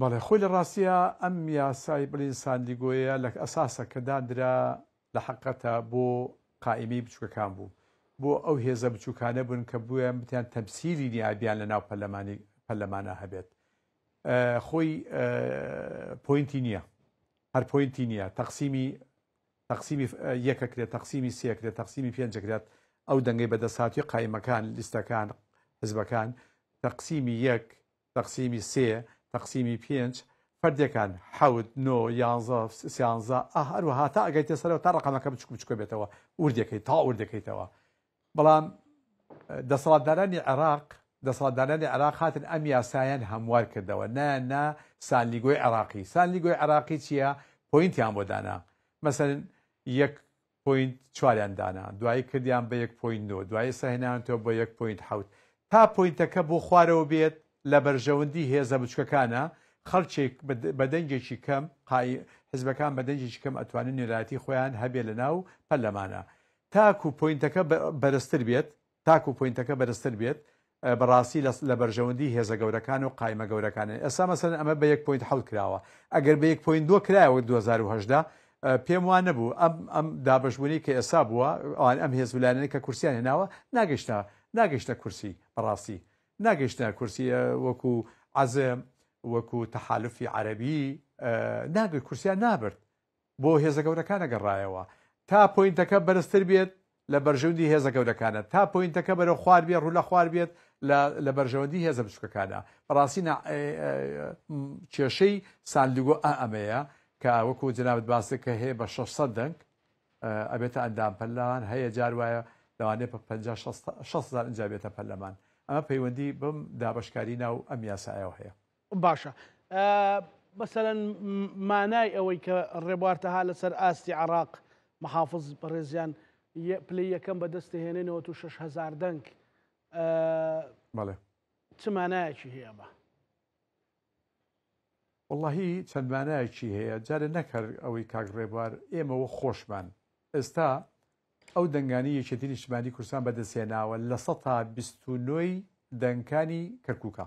بەڵێ خۆی لە ڕاستیە ئەم یاسای بڵین ساندیگۆیە لە ئەساسە کە دادرا لە حەقەتە بۆ قائیمەی بچووکەکان بوو بۆ ئەو هێزە بچووکانە بوون کە بوویان بتیان تەمسیلی نیابیان لە ناو پەرلەمانە هەبێت خۆی پۆینتی نییە هەر پۆینتی نییە تەقسیمی یەکەکرێت تەقسیمی سێکرێت تەقسیمی پێنجەکرێت ئەو دەنگەی بەدەسهاتی قایمەکان لیستەکان حزبەکان تەقسیمی یەک تەقسیمی سێ تەقسیمی پێنج فەردەکان حەوت نۆ یانزە سیانزە هەروەها تا ئەگەیتە سەرەوە تا ڕقەمەکە بچکە بێتەوە وردەکەیت تا وردەکەیتەوە بەڵام دەسەڵاتدارانی عێراق هاتن ئەم یاسایان هەموار کردەوە نا سانلیگۆی عێراقی سانلیگۆی عێراقی چییە پۆینتیان بۆ دانا مەسەن 1.4 دانا دوایی کردیان بە 1.9 دوای سەهێنانەوە بە 1.7 تا پۆینتەکە بۆ خوارەوە بێت لە بەرژەوەندی هێزە بچووکەکانە خەڵکێک بە دەنگێکی کەم حزبەکان بە دەنگێکی کەم ئەتوانن نێرایەتی خۆیان هەبێ لە ناو پەرلەمانە تاکو پۆینتەکە بەرزتر بێت بەڕاستی لە بەرژەوەندی هێزە گەورەکان و قایمە گەورەکانن ئێستا مەسەن ئەمە بە 1.7 کراوە ئەگەر بە 1.2 کرایەوە 2010 پێم وان نەبوو ئەم دابەشبوونی کە ئێستا بووە ئەوان ئەم هێزولانەی کە کورسیان هێناوە ناگەشتە کورسی بەڕاستی ناگەشتە کورسی وەکو عەزم وەکو تەحالوفی عەرەبی ناگەشت کورسیان نابرد بۆ هێزە گەورەکانە گەڕایەوە تا پۆینتەکە بەرزتر بێت لە بەرژەوەندی هێزە گەورەکانە تا پۆینتەکە بەرەو خوار بێت ڕوو لە خوار بێت لە بەرژەوەندی هێزە بچووکەکانە بەڕاستی کێشەی سانلیگۆ ئەمەیە کە وەکو جنابەت باسی کە هەیە بە 600 دەنگ ئەبێتە ئەندام پەرلەمان هەیە جار وایە لەوانەیە بە 50-60 ئەنجا بێتە پەرلەمان ئەمە پەیوەندی بم دابشکاری ناو ئەم یاسایەوە هەیە. باشە مەسەلەن مانای ئەوەی کە ڕێبوارتەها لەسەر ئاستی عێراق محافظ بەڕێزیان پلەی یەکەم بەدەست هێنێنەوە تو 6,000 دەنگ چ مانایەکی هەیە بە؟ وەڵڵاهی چەند مانایەکی هەیە جارە نەکرد ئەوەی کاک ڕێبوار ئێمەوە خۆشمان ئێستا ئەو دەنگانی یەکێتی نیشتیمانی کوردستان بەدەستهێناوە لە 129 دەنگانی کەرکووکە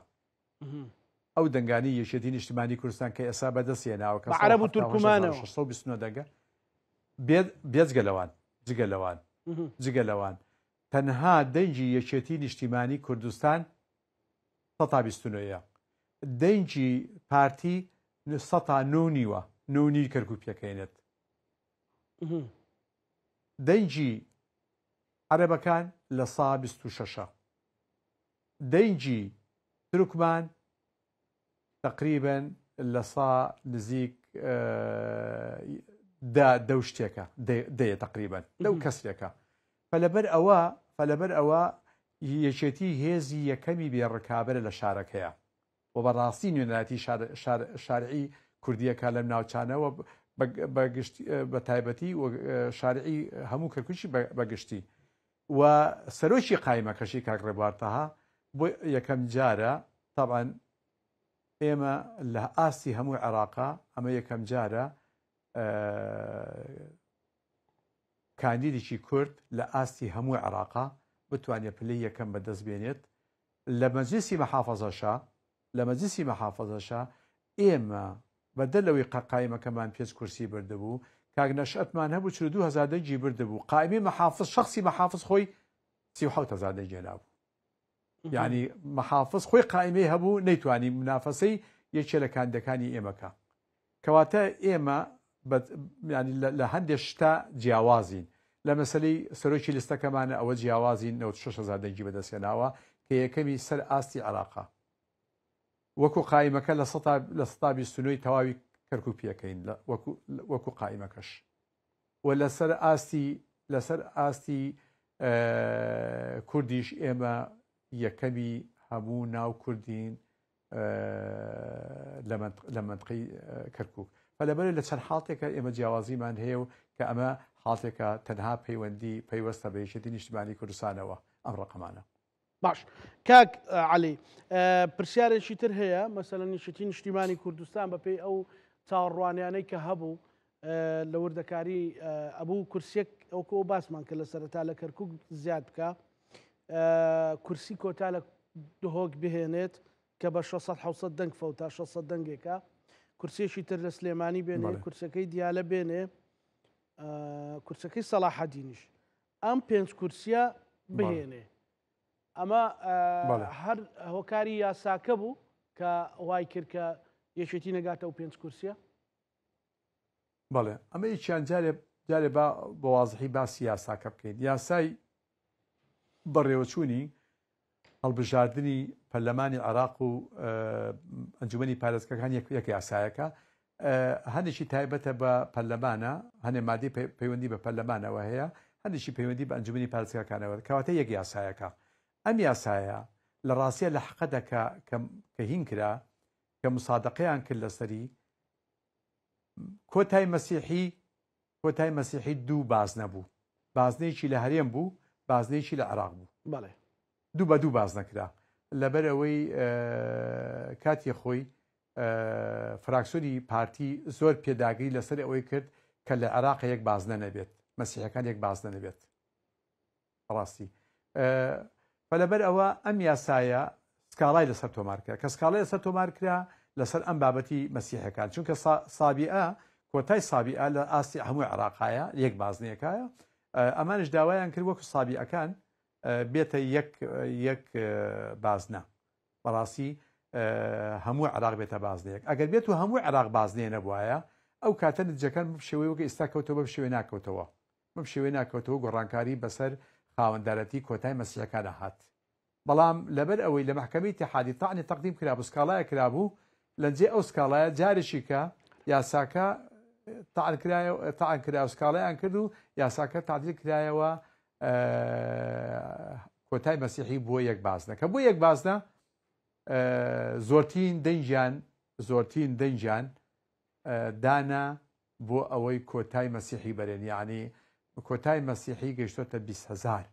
ئەو دەنگانی یەکێتی نیشتیمانی کوردستان کە ئێستا بەدەستهێناوە کە عەرەب و تورکمانەوە 629 دەنگە بێجگەلەوان جگەلەوان تەنها دەنجی یەکێتی نیشتیمانی کوردستان 129 دەنجی پارتی 109 نونی کەرکووک پێکەینێت دەنجی عەرەبەکان لە 126 دەنجی تورکمان تقریبا لە نزیک دە شتێکە دەیە تقریبا لەو کەسێکە فەلەبەر ئەوە یەکێتی هێزی یەکەمی بێڕکابەرە لە شارەکەیە و بەڕاستی نوێنەتی شارعی کوردیەکە لەم ناوچانەوە بە تایبەتی و شارعی هەموو کەرکووکی بەگشتی و سەرۆکی قایمەکەشی کاک ڕێبوارتەها بۆ یەکەم جارە طبعا ئێمە لە ئاستی هەموو عێراقا ئەمە یەکەم جارە کاندیدێکی کورد لە ئاستی هەموو عێراقا بتوانێت پلەی یەکەم بەدەست بێنێت لە مەجلیسی مەحافەزەشە ئێمە بەدەلەوەی قایمەکەمان پێنج کورسی بردبوو کاک نەشئەتمان هەبوو 42,000 دەنجی بردبوو قایمەی مەحافظ شخصی مەحافظ خۆی 37,000 دەنجی هێنابوو یعنی مەحافظ خۆی قایمەی هەبوو نەیتوانی منافەسەی یەکێ لە کاندەکانی ئێمەکە کەواتە ئێمە لە هەندێک شتا جیاوازین لە مەسەلەی سەرۆکی لیستەکەمانە ئەوە جیاوازین 96,000 دەنجی بەدەستێناوە کە یەکەمی سەر ئاستی عێراقا وەکو قایمەکە لە 129 تەواوی کەرکووک پێکەین وەکو قایمەکەش و لەسەر ئاستی کوردیش ئێمە یەکەمی هەموو ناو کوردین لە منطقەی کەرکووک فلەبەر لە چەند حاڵتێکە ئێمە جیاوازیمان هەیە و کە ئەمە حاڵتێکە تەنها پەیوەستە بە یەکێتی نیشتیمانی کوردستانەوە ئەم ڕقەمانە باش کاک عەلی پرسیارێکی تر هەیە مەسەلەن یەکێتی نیشتیمانی کوردستان بەپێی ئەو چاوەڕوانیانەی کە هەبوو لە وردەکاری ئەبوو کورسێک ئەوکۆ باسمان کە لە سەرەتا لە کەرکووک زیاد بکە کورسی کۆتا لە دهۆک بهێنێت کە بە 600 دەنگ فەوتا 600 دەنگێکە کورسێکی تر لە سلێمانی بێنێ کورسەکەی دیالە بێنێ کورسەکەی سەلاحەدینیش ئەم پێنج کورسیە بهێنێ ئەمە هەر هۆکاری یاساکە بوو کە وای کرد کە یەکێتی نەگاتە و پێنج کورسیە بەڵێ ئەمە هیچیان جارێ بە وازحی باسی یاساکە بکەین یاسای بەڕێوەچوونی هەڵبژاردننی پەرلەمانی عێراق و ئەنجومەنی پارێزگاکان یەک یاسایەکە هەندێکی تایبەتە بە پەرلەمانە هەنێ مادەی پەیوەندی بە پەرلەمانەوە هەیە هەندێکی پەیوەندی بە ئەنجومەنی پارێزگاکانەوە کەواتە یەک یاسایەکە ئەم یاسایە لە ڕاستیە لە حەقەدەکە کە هین کرا کە مسادقەیان کرد لەسەری کۆتای مەسیحی دوو بازنە بوو بازنەیەکی لە هەرێم بوو بازنەیەکی لە عێراق بوو بەڵێ دوو بە دوو باز نەکرا لەبەر ئەوەی کاتی خۆی فراکسۆری پارتی زۆر پێداگری لەسەر ئەوەی کرد کە لە عێراق یەک بازنە نەبێت مەسیحەکان یەک بازنە نەبێت ڕاستی لەبەر ئەوە ئەم یاسایە سکاڵای لەسەر تۆمار کرا کە سکاڵای لەسەر تۆمار کرا لەسەر ئەم بابەتی مەسیحەکان چونکە سابیئە کۆتای سابیئە لە ئاستی هەموو عێراقایە یەک بازنەیەکایە ئەمانش داوایان کرد وەکو سابیئەکان بێتە یەک بازنە بەڕاستی هەموو عێراق بێتە بازنەیەک ئەگەر بێت و هەموو عێراق بازنێ نەبووایە ئەو کاتە نتیجەکان شێوەی وەکە ئێستا کەوتەوە بە شێوەی ناکەوتەوە بەم شێوەی ناکەوتەوە گۆڕانکاری بەسەر خاوەندارەتی کۆتای مەسیحەکانە هات بەڵام لەبەر ئەوەی لە محکەمەی اتحادی تاعنی تەقدیم کرابوو سکاڵایە کرابوو لەنجێ ئەو سکاڵایە جارێکی کە یاساکە تاعن کرا سکاڵایان کرد و یاساکە تعدیل کرایەوە کۆتای مەسیحی بۆ یەک بازنە کە بۆ یەک بازنە زۆرترین دەنجیان دانا بۆ ئەوەی کۆتای مەسیحی بەرێن یعنی کۆتای مەسیحی گەیشتۆتە 20,000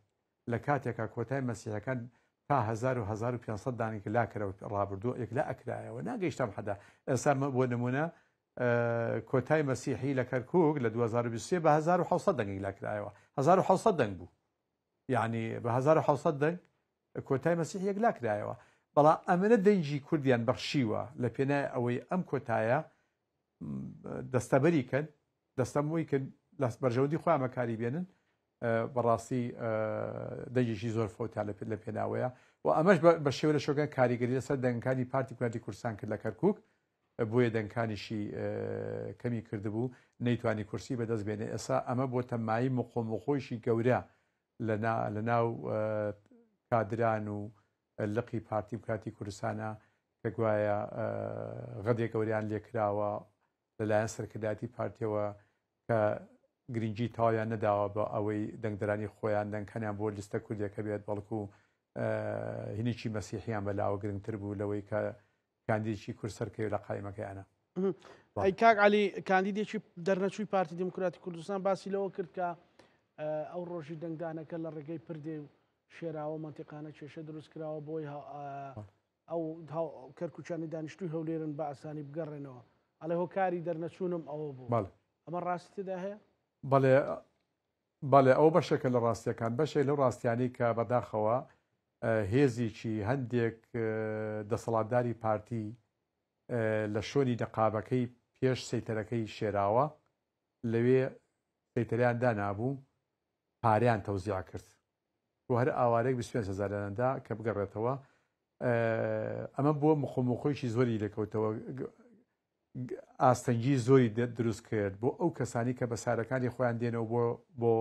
لە کاتێکە کۆتای مەسیحەکان تا 1500 دانێک لاکەرەوە ڕابردووە یەک لا ئەکرایەوە ناگەیشتم حەدا ئێستا بۆ نمونە کۆتای مەسیحی لە کەرکووک لە 2023 بە 1700 دەنگی لاکرایەوە 1700 دەنگ بوو یعنی بە 1700 دەنگ کۆتای مەسیحی یەک لاکرایەوە بەڵام ئەمنە دەنجی کوردیان بەخشیوە لە پێنای ئەوەی ئەم کۆتایە دەستەبەری کرد دەستەمەوەی کرد لە بەرژەوەندی خۆیان بەکاری بێنن بەڕاستی دەنگێکی زۆر فۆتیان لە پێناوەیە و ئەمەش بە شێوە لە شۆگەن کاریگەری لەسەر دەنگەکانی پارتی کوردی کوردستان کرد لە کەرکووک بۆیە دەنگەکانیشی کەمی کردبوو نەیتوانی کورسی بەدەست بێنێ ئێستا ئەمە بۆ تەمایی مقۆمەخۆیشی گەورە لە ناو کادران و لقی پارتی بکاتی کوردستانە کە گوایە غەدێک گەوریان لێکراوە لەلایەن سەرکردایەتی پارتیەوە کە گرنگجی تاوایان نەداوە بە ئەوەی دەنگدەرانی خۆیان دەنگەکانیان بۆ لیستە کوردیەکە بێت بەڵکو هینێکی مەسیحیان بەلاوە گرنگتر بوو لەوەی کە کاندیدێکی کورد سەرکەوێت لە قایمەکەیانە. ئەی کاک عەلی کاندیدێکی دەرنەچووی پارتی دموکراتی کوردستان باسی لەوە کرد کە ئەو ڕۆژی دەنگدانەکە لە ڕێگەی پردێ و شێراوە منتیقانە کێشە دروست کراوە بۆی ئەو کەرکوچانی دانیشتوی هەولێرن بە ئاسانی بگەڕێنەوە ئەڵێ هۆکاری دەرنەچوونم ئەوە بوو ئەمە ڕاستیدا هەیە؟ بەڵێ ئەو بەشێکە لە ڕاستیەکان بەشێک لەو ڕاستیانی کە بەداخەوە هێزیی هەندێک دەسەڵاتداری پارتی لە شۆنی دەقابەکەی پێش سەیتەرەکەی شێراوە لەوێ سەیتەریان دانابوو پاریان تەوزیع کرد بۆ هەر ئاوارێک 25,000دا کە بگەڕێتەوە ئەمە بۆ مخۆمەخۆیشی زۆری لەکەوتەوە ئاستەنگی زۆری دروست کرد بۆ ئەو کەسانی کە بەسارەکانی خۆیان دێنەوە بۆ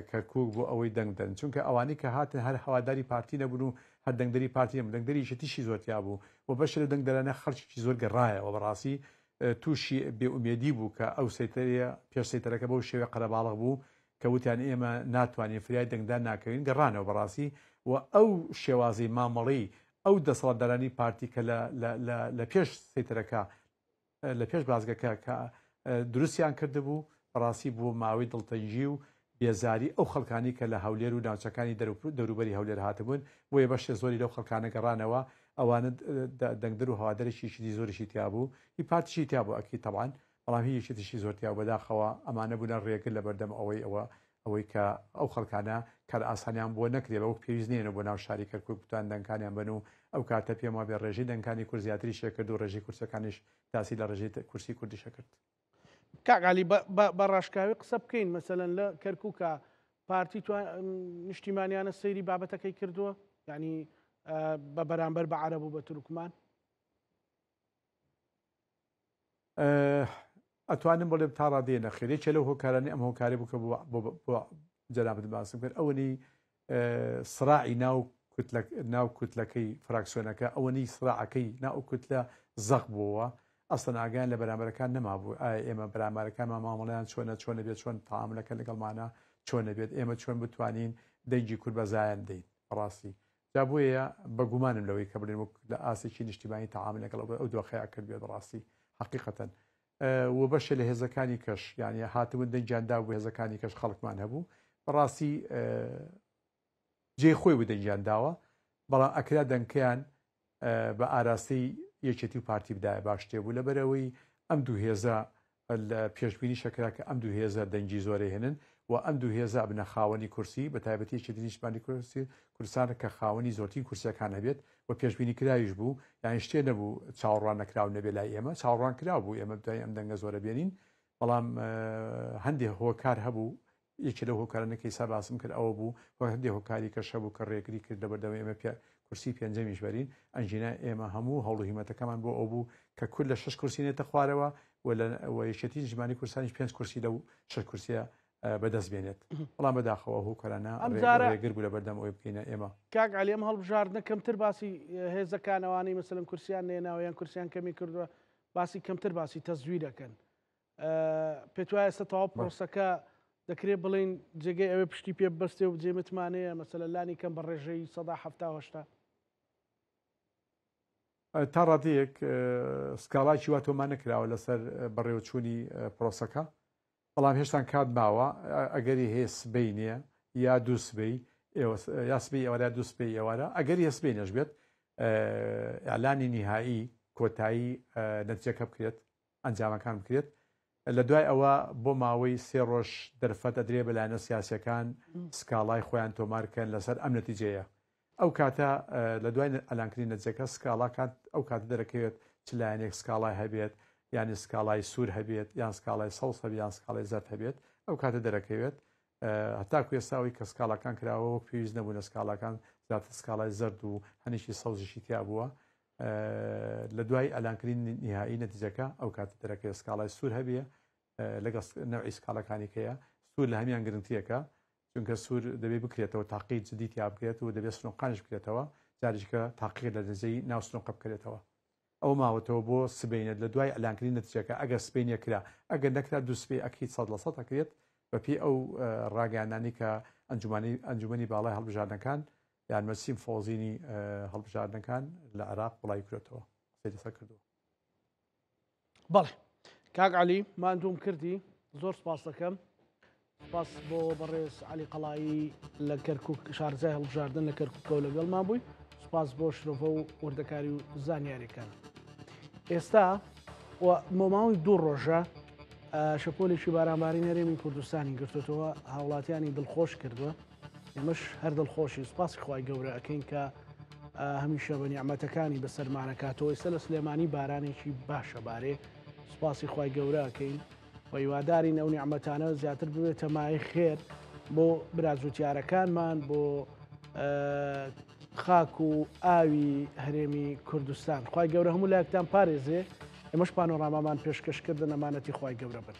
کەرکووک بۆ ئەوەی دەنگدەن چونکە ئەوانی کە هاتن هەر هەواداری پارتی نەبوون و هەر دەنگدەری پارتی نەبوون دەنگدەری شتیشی زۆرتیا بوو و بەش لە دەنگدەرانە خەڵکی زۆر گەڕایەوە بەڕاستی تووشی بێئومێدی بوو کە ئەو سەیتەریە پێش سەیتەرەکە بەو شێوەیە قەرەباڵغ بوو کە وتیان ئێمە ناتوانین فریای دەنگدان ناکەوین گەڕانەوە بەڕاستی و ئەو شێوازی مامەڵی ئەو دەسەڵاتدارانی پارتی کە لە پێش سەیتەرەکە لە پێش بازگەکە کە دروستیان کردبوو بەڕاستی بوو ماوەی دڵتەنجی و بێزاری ئەو خەڵکانی کە لە هەولێر و ناوچەکانی دەوروبەری هەولێر هاتبوون بۆیە بەشێ زۆری لەو خەڵکانە گەڕانەوە ئەوانە دەنگدەر و هەوادەرێکی شتی زۆریشی تیا بوو هی پارتیشی تیا بوو ئەکی تەبعاً بەڵام هی یەکێتیشی زۆرتیا بەداخەوە ئەمانە بوونە ڕێگر لە بەردەم ئەوەی کە ئەو خەڵکانە کار ئاسانیان بۆ نەکرێت بە وەک پێویست نێنە بۆ ناو شاری کەرکووک بتوان دەنگەکانیان بن و ئەو کاتە پێم وابێ ڕێژەی دەنگەکانی کورد زیاتری شێکرد و ڕێژەی کورسەکانیش تاسی لە ڕێژەی کورسی کوردی شەکرد. کاک عەلی بە ڕاشکاوی قسە بکەین مەسەلەن لە کەرکووکە پارتی نیشتیمانیانە سەیری بابەتەکەی کردووە یعنی بە بەرامبەر بە عەرەب و بە تورکمان ئەتوانم بڵێم تا ڕادێنە خێرێکە لەو هۆکارانی ئەم هۆکاری بووکە بۆ جەنابەت باسم کرد ئەوەنی سراعی ناو کوتلەکەی فراکسیۆنەکە ئەوەنی سراعەکەی ناو کوتلە زەق بووە ئەسڵەن ئاگیان لە بەرامبەرەکان نەمابوو ئایا ئێمە بەرامبەرەکانمان مامەڵەیان چۆنە بێت چۆن تەعاملەکە لەگەڵمانە چۆنە بێت ئێمە چۆن بتوانین دەنگی کورد بەزایان دەین ڕاستی جا بۆیە بەگومانم لەوەی کە بڵێن لە ئاسێکی نیشتیمانی تەعامل لەگەڵ ئەو دۆخەیە کرد بێت ڕاستی حەقیقەتەن و بەشە لە هێزەکانی کەش یعنی هاتبوون دەنگیاندا بوو هێزەکانی کەش خەڵکمان هەبوو بەڕاستی جێ خۆی بوو دەنگیانداوە بەڵام ئەکرا دەنگکەیان بە ئاراستی یەکێتی و پارتی بدایە باش تێبوو لەبەرەوەی ئەم دوو هێزە لە پێشبینی شەکرا کە ئەم دوو هێزە دەنگی زۆرە هێنن و ئەم دوو هێزە بنە خاوەنی کورسی بە تایبەتی یەکێتی نیشتیمانی کوردستان کە خاوەنی زۆرترین کورسیەکان هەبێت و پێشبینی کرایش بوو یان شتێ نەبوو چاوەڕوان نەکراو نەبێ لای ئێمە چاوەڕوان کرا بوو ئێمە دوای ئەم دەنگە زۆرە بێنین بەڵام هەندێک هۆکار هەبوو یەکێ لەو هۆکارانەکەی سا باسم کرد ئەوە بوو هەندێک هۆکاری کەش هەبوو کە ڕێگری کرد لەبەردەوەی ئێمە کورسی پێنجەمیش بەرین ئەنجینە ئێمە هەموو هەوڵ و هیمەتەکەمان بۆ ئەو بوو کە کورد لە 6 کورسی نێتە خوارەوە و یەکێتی نیشتیمانی کوردستانیش 5 کورسی لەو 6 کورسیە بەدەست بێنێت بەڵام بەداخەوە هۆکارانە ڕێگر بوو لە بەردەم ئەوەی بکەینە ئێمە کاک عەلی ئەم هەڵبژاردنە کەمتر باسی هێزەکانەوانی مەسەلەن کورسیان نێناوە یان کورسیان کەمی کردووە باسی کەمتر باسی تەزویر دەکەن پێت وایە ئێستا تەواو پرۆسەکە دەکرێت بڵین جێگەی ئەوێ پشتی پێ بەستێ و جێ متمانەیە مەسەلەن لانی کەم بە ڕێژەی 170 تا ڕادەیەک سکاڵاکی وا تۆمان نەکراوە لەسەر بەڕێوەچوونی پرۆسەکە بەڵام هێشتان کات ماوە ئەگەری هەیە سبەی نییە یا دوو سبەی یا سبەی ئێوارە دوو سبەی ئێوارە ئەگەری هە سبەی نەش بێت ئەعلانی نیهایی کۆتایی نەتیجەکە بکرێت ئەنجامەکان بکرێت لە دوای ئەوە بۆ ماوەی 3 ڕۆژ دەرفەت ئەدرێ بەلایەنە سیاسەکان سکاڵای خۆیان تۆمارکەن لەسەر ئەم نەتیجەیە ئەو کاتە لە دوای ئەلانکردنی نەتیجەکە سکاڵاکان ئەو کاتە دەرەکەوێت چ لایەنێک سکاڵای هەبێت یانی سکاڵای سوور هەبێت یان سکاڵای سەوس هەبێت یان سکاڵای زەرد هەبێت ئەو کاتە دەرەکەوێت هەتاکو ئێستاوی کە سکاڵەکان کراوە وەک پێویست نەبوونە سکاڵەکان زیاتر سکاڵای زرد و هەنیشی سەوزشی تیا بووە لە دوای ئەلانکردنی نهایی نەتیجەکە ئەو کاتە دەرەکەوێت سکاڵای سوور هەبیە لەگەڵ نەوعی سکاڵەکانی کەیە سوور لە هەمیان گرنگتیەکە چونکە سوور دەبێت بکرێتەوە تاقی جدی تیا بکرێت و دەبێت سنوقانش بکرێتەوە جارێککە تاقی لە دەزەی ناو سنوقە بکرێتەوە ئەو ماوەتەوە بۆ سبینێت لە دوای ئەلانکردنی نەتیجەکە ئەگەر سبینە کرا ئەگەر نەکرا دوو سبەی ئەکییت 100% ئەکرێت بەپی ئەو ڕاگەیانانی کە ئەنجومەنی باڵای هەڵبژاردنەکان یان مەسیم فۆزینی هەڵبژاردنەکان لە عێراق وڵای کرێتەوە سەر کردووە. بەڵێ کاک عەلی ماندووم کردی زۆر سپاس دەکەم سپاس بۆ بەڕێز عەلی قەڵایی لە کەرکووک شارەزای هەڵبژاردن لە کەرکووکەوە لەگەڵمان بووی سپاس بۆ شرۆڤە و وردەکاری و زانیاریەکان. ئێستا مۆماوەی دوو ڕۆژە شەپۆلێکی بارانباری هەرێمی کوردستانی گرتوتەوە هاوڵاتیانی دڵخۆش کردووە ئێمەش هەر دڵخۆشی سپاسی خوای گەورە ئەکەین کە هەمیشە بە نیعمەتەکانی بەسەرمانەکاتەوە ئێستا لە سلێمانی بارانێکی باشە بارێ سپاسی خوای گەورە ئەکەین و هیوادارین ئەو نیعمەتانە زیاتر ببێتە مای خێر بۆ براجوتیارەکانمان بۆ خاک و ئاوی هەرێمی کوردستان خوای گەورە هەموو لایەکتان پارێزێ ئێمەش پانۆڕامامان پێشکەشکردن ئەمانەتی خوای گەورە بن.